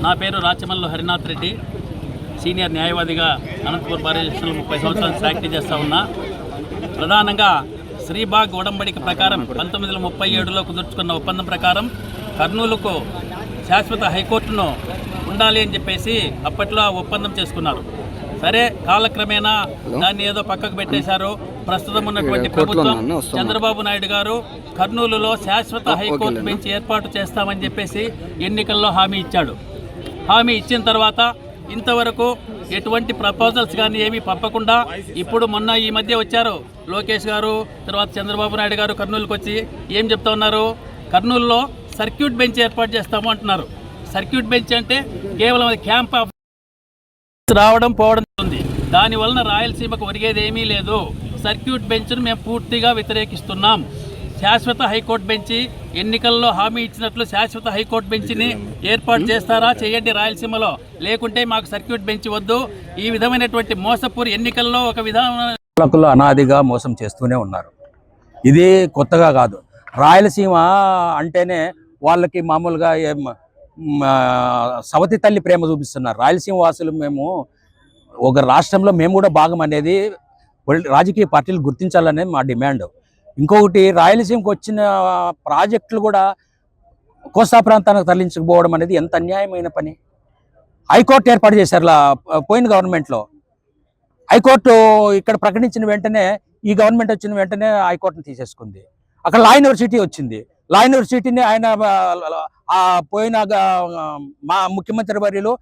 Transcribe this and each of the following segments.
నా పేరు రాచమల్లు హరినాథ్ రెడ్డి, సీనియర్ న్యాయవాదిగా అనంతపురం బార్ అసోసియేషన్లో 30 సంవత్సరాలు ప్రాక్టీస్ చేస్తూ ఉన్నా. ప్రధానంగా శ్రీబాగ్ ఉడంబడిక ప్రకారం 1937లో కుదుర్చుకున్న ఒప్పందం ప్రకారం కర్నూలుకు శాశ్వత హైకోర్టును ఉండాలి అని చెప్పేసి అప్పట్లో ఒప్పందం చేసుకున్నారు. సరే, కాలక్రమేణా దాన్ని ఏదో పక్కకు పెట్టేశారు. ప్రస్తుతం ఉన్నటువంటి ప్రభుత్వం చంద్రబాబు నాయుడు గారు కర్నూలులో శాశ్వత హైకోర్టు బెంచ్ ఏర్పాటు చేస్తామని చెప్పేసి ఎన్నికల్లో హామీ ఇచ్చాడు. హామీ ఇచ్చిన తర్వాత ఇంతవరకు ఎటువంటి ప్రపోజల్స్ కానీ ఏమీ పంపకుండా ఇప్పుడు మొన్న ఈ మధ్య వచ్చారు లోకేష్ గారు, తర్వాత చంద్రబాబు నాయుడు గారు కర్నూలుకి వచ్చి ఏం చెప్తా ఉన్నారు, కర్నూలులో సర్క్యూట్ బెంచ్ ఏర్పాటు చేస్తాము అంటున్నారు. సర్క్యూట్ బెంచ్ అంటే కేవలం అది క్యాంప్ ఆఫ్ రావడం పోవడం ఉంది. దానివలన రాయలసీమకు ఒరిగేది ఏమీ లేదు. సర్క్యూట్ బెంచ్ను మేము పూర్తిగా వ్యతిరేకిస్తున్నాం. శాశ్వత హైకోర్టు బెంచి ఎన్నికల్లో హామీ ఇచ్చినట్లు శాశ్వత హైకోర్టు బెంచ్ని ఏర్పాటు చేస్తారా, చేయండి రాయలసీమలో, లేకుంటే మాకు సర్క్యూట్ బెంచ్ వద్దు. ఈ విధమైనటువంటి మోసపూర్ ఎన్నికల్లో ఒక విధానం అనాదిగా మోసం చేస్తూనే ఉన్నారు. ఇది కొత్తగా కాదు. రాయలసీమ అంటేనే వాళ్ళకి మామూలుగా సవతి తల్లి ప్రేమ చూపిస్తున్నారు. రాయలసీమ వాసులు మేము ఒక రాష్ట్రంలో మేము కూడా భాగం అనేది రాజకీయ పార్టీలు గుర్తించాలనేది మా డిమాండ్. ఇంకొకటి, రాయలసీమకు వచ్చిన ప్రాజెక్టులు కూడా కోస్తా ప్రాంతానికి తరలించకపోవడం అనేది ఎంత అన్యాయమైన పని. హైకోర్టు ఏర్పాటు చేశారు పోయిన గవర్నమెంట్లో. హైకోర్టు ఇక్కడ ప్రకటించిన వెంటనే, ఈ గవర్నమెంట్ వచ్చిన వెంటనే హైకోర్టును తీసేసుకుంది. అక్కడ లా యూనివర్సిటీ వచ్చింది. లా యూనివర్సిటీని ఆయన పోయిన మా ముఖ్యమంత్రి వర్యులు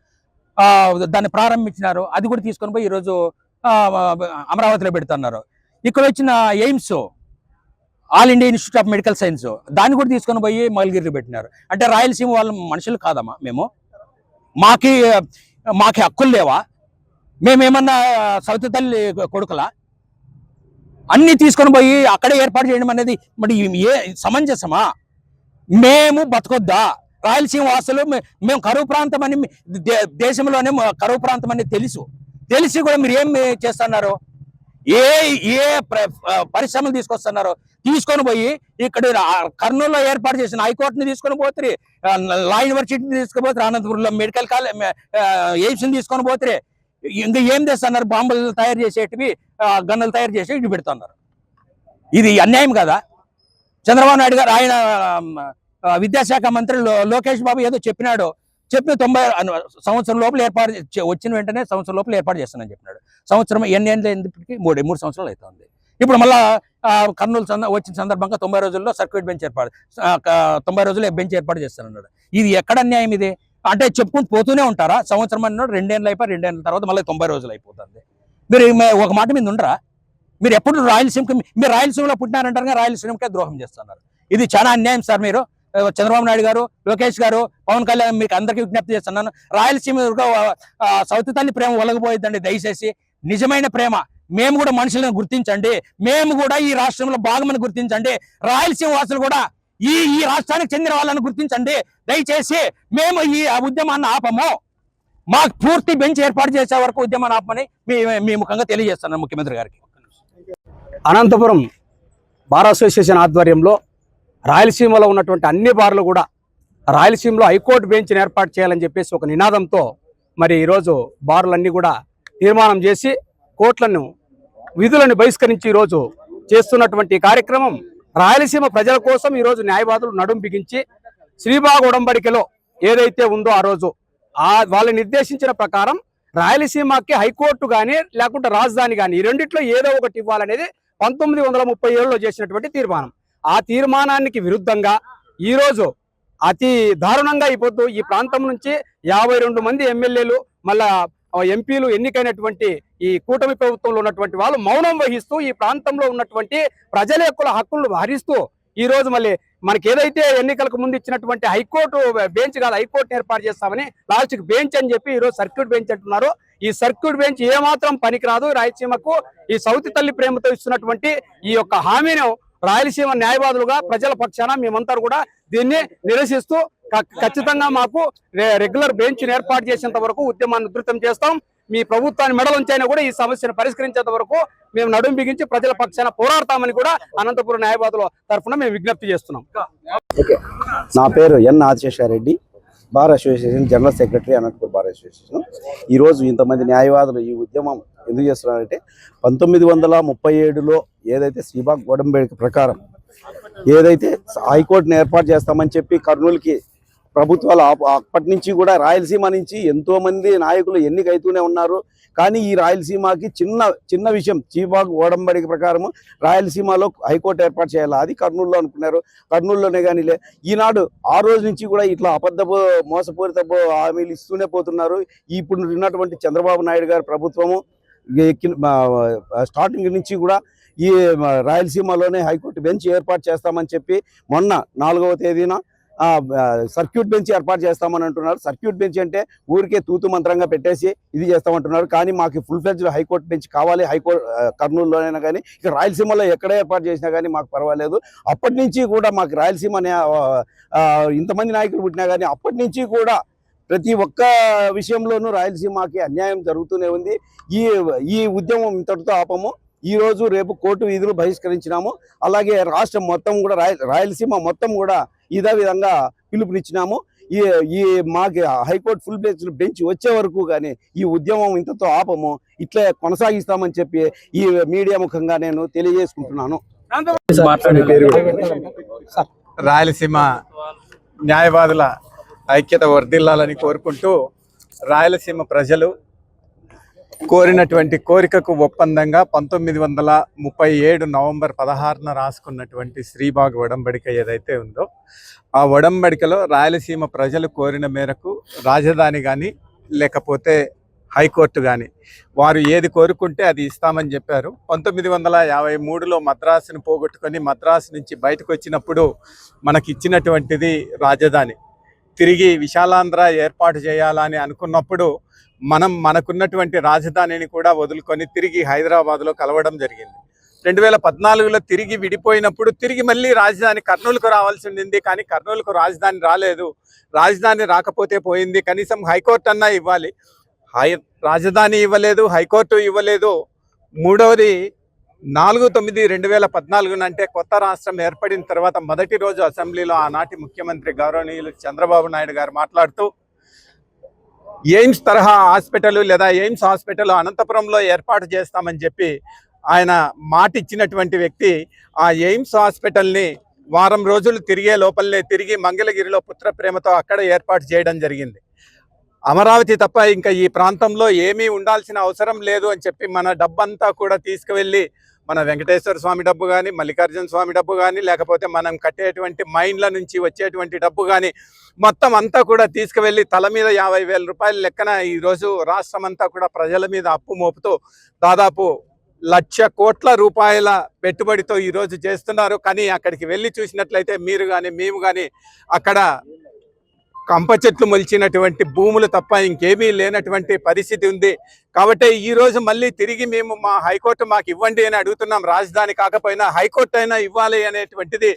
దాన్ని ప్రారంభించినారు. అది కూడా తీసుకొని పోయి ఈరోజు అమరావతిలో పెడుతున్నారు. ఇక్కడ వచ్చిన AIIMS, all India institute of medical science, దాన్ని కూడా తీసుకొని పోయి మంగళగిరిలో పెట్టినారు. అంటే రాయలసీమ వాళ్ళ మనుషులు కాదమ్మా మేము? మాకి హక్కులు లేవా? మేమేమన్నా సౌతి తల్లి కొడుకులా? అన్నీ తీసుకొని పోయి అక్కడే ఏర్పాటు చేయడం అనేది మరి ఏ సమంజసమా? మేము బతకొద్దా? రాయలసీమ వాసులు మేము కరువు ప్రాంతం అని, దేశంలోనే కరువు ప్రాంతం అని తెలిసి కూడా మీరు ఏం చేస్తున్నారు? ఏ పరిశ్రమలు తీసుకొస్తున్నారు? తీసుకొని పోయి ఇక్కడ కర్నూలులో ఏర్పాటు చేసిన హైకోర్టుని తీసుకొని పోతే, లా యూనివర్సిటీని తీసుకుపోతే, అనంతపురంలో మెడికల్ కాలేజ్ ఎయిమ్స్ని తీసుకొని పోతే, ఇంకా ఏం చేస్తున్నారు? బాంబులు తయారు చేసేటివి, గన్నులు తయారు చేసి ఇటు పెడుతున్నారు. ఇది అన్యాయం కదా? చంద్రబాబు నాయుడు గారు, ఆయన విద్యాశాఖ మంత్రి లోకేష్ బాబు ఏదో చెప్పిన 90 సంవత్సరం లోపల వచ్చిన వెంటనే సంవత్సరం లోపల ఏర్పాటు చేస్తానని చెప్పినాడు. సంవత్సరం ఎన్ని ఏళ్ళు అయింది? 3 సంవత్సరాలు అవుతుంది. ఇప్పుడు మళ్ళా కర్నూలు వచ్చిన సందర్భంగా 90 రోజుల్లో సర్క్యూట్ బెంచ్ 90 రోజుల్లో బెంచ్ ఏర్పాటు చేస్తానన్నాడు. ఇది ఎక్కడ అన్యాయం ఇది? అంటే చెప్పుకుంటూ పోతూనే ఉంటారా? సంవత్సరం అన్నాడు, 2 ఏళ్ళు అయిపోయి 2 ఏళ్ళ తర్వాత మళ్ళీ 90 రోజులు అయిపోతుంది. మీరు ఒక మాట మీద ఉండరా? మీరు ఎప్పుడు మీరు రాయలసీమలో పుట్టినారంటారు, రాయలసీమకే ద్రోహం చేస్తున్నారు. ఇది చాలా అన్యాయం సార్. మీరు చంద్రబాబు నాయుడు గారు, లోకేష్ గారు, పవన్ కళ్యాణ్, మీకు అందరికీ విజ్ఞప్తి చేస్తున్నాను, రాయలసీమ సౌతి తల్లి ప్రేమ ఒలగబోయిద్దండి. దయచేసి నిజమైన ప్రేమ, మేము కూడా మనుషులను గుర్తించండి, మేము కూడా ఈ రాష్ట్రంలో భాగమని గుర్తించండి. రాయలసీమ వాసులు కూడా ఈ రాష్ట్రానికి చెందిన వాళ్ళని గుర్తించండి. దయచేసి మేము ఈ ఉద్యమాన్ని ఆపము. మాకు పూర్తి బెంచ్ ఏర్పాటు చేసే వరకు ఉద్యమాన్ని ఆపమని మీ ముఖంగా తెలియజేస్తున్నాను ముఖ్యమంత్రి గారికి. అనంతపురం బార్ అసోసియేషన్ ఆధ్వర్యంలో రాయలసీమలో ఉన్నటువంటి అన్ని బార్లు కూడా రాయలసీమలో హైకోర్టు బెంచ్ని ఏర్పాటు చేయాలని చెప్పేసి ఒక నినాదంతో మరి ఈరోజు బార్లన్నీ కూడా తీర్మానం చేసి కోర్టులను విధులను బహిష్కరించి ఈరోజు చేస్తున్నటువంటి కార్యక్రమం రాయలసీమ ప్రజల కోసం ఈరోజు న్యాయవాదులు నడుం బిగించి శ్రీబాగ్ ఉడంబడికలో ఏదైతే ఉందో ఆ రోజు వాళ్ళు నిర్దేశించిన ప్రకారం రాయలసీమకి హైకోర్టు కానీ లేకుంటే రాజధాని కానీ ఈ రెండిట్లో ఏదో ఒకటి ఇవ్వాలనేది 1937లో చేసినటువంటి తీర్మానం. ఆ తీర్మానానికి విరుద్ధంగా ఈరోజు అతి దారుణంగా అయిపోతూ ఈ ప్రాంతం నుంచి 52 మంది ఎమ్మెల్యేలు మళ్ళా ఎంపీలు ఎన్నికైనటువంటి ఈ కూటమి ప్రభుత్వంలో ఉన్నటువంటి వాళ్ళు మౌనం వహిస్తూ ఈ ప్రాంతంలో ఉన్నటువంటి ప్రజల యొక్క హక్కులను హరిస్తూ ఈ రోజు మళ్ళీ మనకి ఏదైతే ఎన్నికలకు ముందు ఇచ్చినటువంటి హైకోర్టు బెంచ్ కాదు, హైకోర్టుని ఏర్పాటు చేస్తామని లాస్ట్కి బెంచ్ అని చెప్పి ఈరోజు సర్క్యూట్ బెంచ్ అంటున్నారు. ఈ సర్క్యూట్ బెంచ్ ఏమాత్రం పనికిరాదు. రాయలసీమకు ఈ సౌతి తల్లి ప్రేమతో ఇస్తున్నటువంటి ఈ యొక్క హామీని రాయలసీమ న్యాయవాదులుగా ప్రజల పక్షాన మేమంతా కూడా దీన్ని నిరసిస్తూ ఖచ్చితంగా మాకు రెగ్యులర్ బెంచ్ ఏర్పాటు చేసేంత వరకు ఉద్యమాన్ని ఉధృతం చేస్తాం. మీ ప్రభుత్వాన్ని మెడలుంచైనా కూడా ఈ సమస్యను పరిష్కరించేంత వరకు మేము నడుం బిగించి ప్రజల పక్షాన పోరాడతామని కూడా అనంతపురం న్యాయవాదుల తరఫున మేము విజ్ఞప్తి చేస్తున్నాం. నా పేరు N Adisesha Reddy, bar association general secretary Anantapur bar association. ఈరోజు ఇంతమంది న్యాయవాదులు ఈ ఉద్యమం ఎందుకు చేస్తున్నారంటే 1937లో ఏదైతే శ్రీబాగ్ గోడంబేడిక ప్రకారం ఏదైతే హైకోర్టును ఏర్పాటు చేస్తామని చెప్పి కర్నూలుకి ప్రభుత్వాలు అప్పటి నుంచి కూడా రాయలసీమ నుంచి ఎంతోమంది నాయకులు ఎన్నికైతూనే ఉన్నారు. కానీ ఈ రాయలసీమకి చిన్న విషయం శ్రీబాగ్ గోడంబడిక ప్రకారము రాయలసీమలో హైకోర్టు ఏర్పాటు చేయాలి, అది కర్నూలులో అనుకున్నారు. కర్నూలులోనే కానీ ఈనాడు ఆ రోజు నుంచి కూడా ఇట్లా మోసపూరిత హామీలు ఇస్తూనే పోతున్నారు. ఇప్పుడు ఉన్నటువంటి చంద్రబాబు నాయుడు గారి ప్రభుత్వము స్టార్టింగ్ నుంచి కూడా ఈ రాయలసీమలోనే హైకోర్టు బెంచ్ ఏర్పాటు చేస్తామని చెప్పి మొన్న 4వ తేదీన సర్క్యూట్ బెంచ్ ఏర్పాటు చేస్తామని అంటున్నారు. సర్క్యూట్ బెంచ్ అంటే ఊరికే తూతు మంత్రంగా పెట్టేసి ఇది చేస్తామంటున్నారు. కానీ మాకు ఫుల్ ఫ్లెడ్జ్డ్ హైకోర్టు బెంచ్ కావాలి. కర్నూలులోనైనా కానీ ఇక రాయలసీమలో ఎక్కడ ఏర్పాటు చేసినా కానీ మాకు పర్వాలేదు. అప్పటి నుంచి కూడా మాకు రాయలసీమ ఇంతమంది నాయకులు పుట్టినా కానీ అప్పటి నుంచి కూడా ప్రతి ఒక్క విషయంలోనూ రాయలసీమకి అన్యాయం జరుగుతూనే ఉంది. ఈ ఉద్యమం ఇంతటితో ఆపము. ఈ రోజు రేపు కోర్టు విధులు బహిష్కరించినాము. అలాగే రాష్ట్రం మొత్తం కూడా రాయలసీమ మొత్తం కూడా ఇదే విధంగా పిలుపునిచ్చినాము. ఈ మాకు హైకోర్టు ఫుల్ బెంచ్ వచ్చే వరకు కానీ ఈ ఉద్యమం ఇంతతో ఆపము, ఇట్లా కొనసాగిస్తామని చెప్పి ఈ మీడియా ముఖంగా నేను తెలియజేసుకుంటున్నాను. రాయలసీమ న్యాయవాదుల ఐక్యత వర్ధిల్లాలని కోరుకుంటూ రాయలసీమ ప్రజలు కోరినటువంటి కోరికకు ఒప్పందంగా 1937 నవంబర్ 16న రాసుకున్నటువంటి శ్రీబాగ్ ఒడంబడిక ఏదైతే ఉందో ఆ ఒడంబడికలో రాయలసీమ ప్రజలు కోరిన మేరకు రాజధాని కానీ లేకపోతే హైకోర్టు కానీ వారు ఏది కోరుకుంటే అది ఇస్తామని చెప్పారు. 1953లో మద్రాసును పోగొట్టుకొని మద్రాసు నుంచి బయటకు వచ్చినప్పుడు మనకి ఇచ్చినటువంటిది రాజధాని. తిరిగి విశాలాంధ్ర ఏర్పాటు చేయాలని అనుకున్నప్పుడు మనకున్నటువంటి రాజధానిని కూడా వదులుకొని తిరిగి హైదరాబాద్లో కలవడం జరిగింది. 2014లో తిరిగి విడిపోయినప్పుడు తిరిగి మళ్ళీ రాజధాని కర్నూలుకు రావాల్సి ఉండింది. కానీ కర్నూలుకు రాజధాని రాలేదు. రాజధాని రాకపోతే పోయింది, కనీసం హైకోర్టు అన్నా ఇవ్వాలి. రాజధాని ఇవ్వలేదు, హైకోర్టు ఇవ్వలేదు. మూడవది 4/9/2014 అంటే కొత్త రాష్ట్రం ఏర్పడిన తర్వాత మొదటి రోజు అసెంబ్లీలో ఆనాటి ముఖ్యమంత్రి గౌరవనీయులు చంద్రబాబు నాయుడు గారు మాట్లాడుతూ ఎయిమ్స్ తరహా హాస్పిటల్ లేదా ఎయిమ్స్ హాస్పిటల్ అనంతపురంలో ఏర్పాటు చేస్తామని చెప్పి ఆయన మాట ఇచ్చినటువంటి వ్యక్తి ఆ ఎయిమ్స్ హాస్పిటల్ని వారం రోజులు తిరిగే లోపలనే తిరిగి మంగళగిరిలో పుత్ర ప్రేమతో అక్కడ ఏర్పాటు చేయడం జరిగింది. అమరావతి తప్ప ఇంకా ఈ ప్రాంతంలో ఏమీ ఉండాల్సిన అవసరం లేదు అని చెప్పి మన డబ్బంతా కూడా తీసుకువెళ్ళి మన వెంకటేశ్వర స్వామి డబ్బు కానీ మల్లికార్జున స్వామి డబ్బు కానీ లేకపోతే మనం కట్టేటువంటి మైండ్ల నుంచి వచ్చేటువంటి డబ్బు కానీ మొత్తం అంతా కూడా తీసుకువెళ్ళి తల మీద 50,000 రూపాయల లెక్కన ఈరోజు రాష్ట్రం అంతా కూడా ప్రజల మీద అప్పు మోపుతూ దాదాపు 1,00,000 కోట్ల రూపాయల పెట్టుబడితో ఈరోజు చేస్తున్నారు. కానీ అక్కడికి వెళ్ళి చూసినట్లయితే మీరు కానీ మేము కానీ అక్కడ కంప చెట్లు మొలిచినటువంటి భూములు తప్ప ఇంకేమీ లేనటువంటి పరిస్థితి ఉంది. కాబట్టి ఈరోజు మళ్ళీ తిరిగి మేము మా హైకోర్టు మాకు ఇవ్వండి అని అడుగుతున్నాం. రాజధాని కాకపోయినా హైకోర్టు అయినా ఇవ్వాలి అనేటువంటిది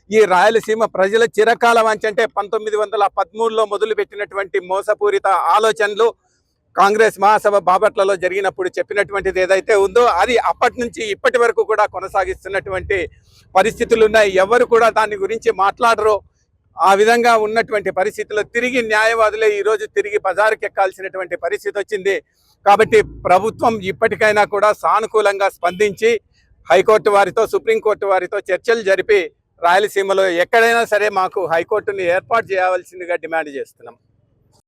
ఈ రాయలసీమ ప్రజల చిరకాల వాంఛ. అంటే 1913లో మొదలుపెట్టినటువంటి మోసపూరిత ఆలోచనలు కాంగ్రెస్ మహాసభ బాపట్లలో జరిగినప్పుడు చెప్పినటువంటిది ఏదైతే ఉందో అది అప్పటి నుంచి ఇప్పటి వరకు కూడా కొనసాగిస్తున్నటువంటి పరిస్థితులు ఉన్నాయి. ఎవరు కూడా దాని గురించి మాట్లాడరు. ఆ విధంగా ఉన్నటువంటి పరిస్థితుల్లో తిరిగి న్యాయవాదులే ఈరోజు తిరిగి బజారుకి ఎక్కాల్సినటువంటి పరిస్థితి వచ్చింది. కాబట్టి ప్రభుత్వం ఇప్పటికైనా కూడా సానుకూలంగా స్పందించి హైకోర్టు వారితో సుప్రీంకోర్టు వారితో చర్చలు జరిపి రాయలసీమలో ఎక్కడైనా సరే మాకు హైకోర్టుని ఏర్పాటు చేయవలసిందిగా డిమాండ్ చేస్తున్నాం.